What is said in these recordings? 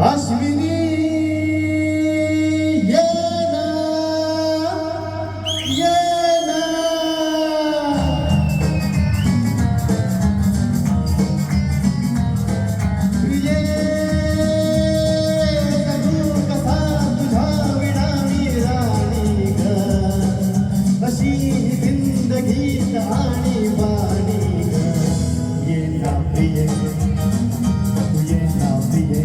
अश्विनी ये ना ये ना प्रिये जगू कसा तुझा विना मी राणी ग अशी जिंदगीत आणि बाणी ग ये ना प्रिये तू ये ना प्रिये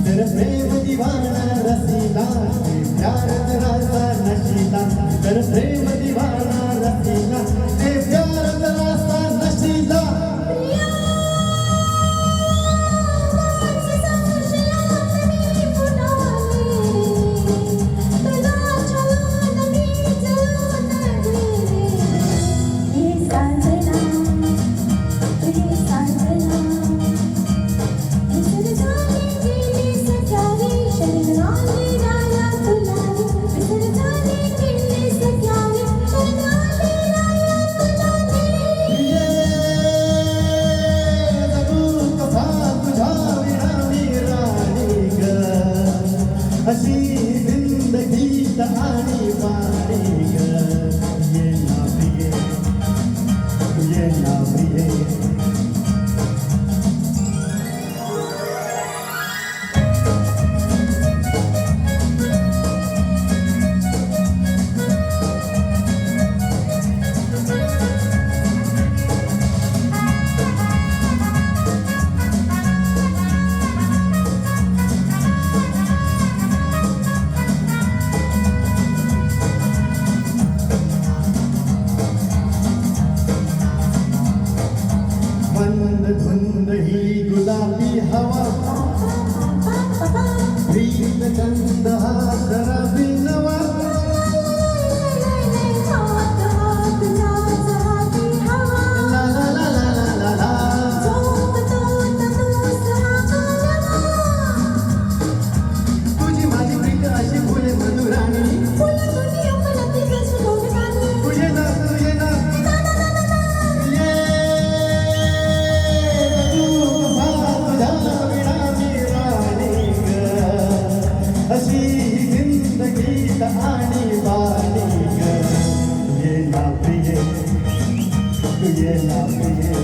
तेरे प्रेम दीवाना रसीला प्यार तेरा नशीला तेरे प्रेम दीवाना रसीला प्यार तेरा नशीला अशी जिंदगीत आणि बाणी ग ये ना प्रिये ये ना प्रिये मंद धुंद ही गुलाबी हवा प्रीत गंध हा शराबी नवा ला ला ला ला ला ला तुझी माझी प्रीत अशी फुले मधुराणी तुझे ना तुझे ना अशी जिंदगीत आणि बाणी ग ये ना प्रिये तू ये ना प्रिये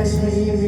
अशी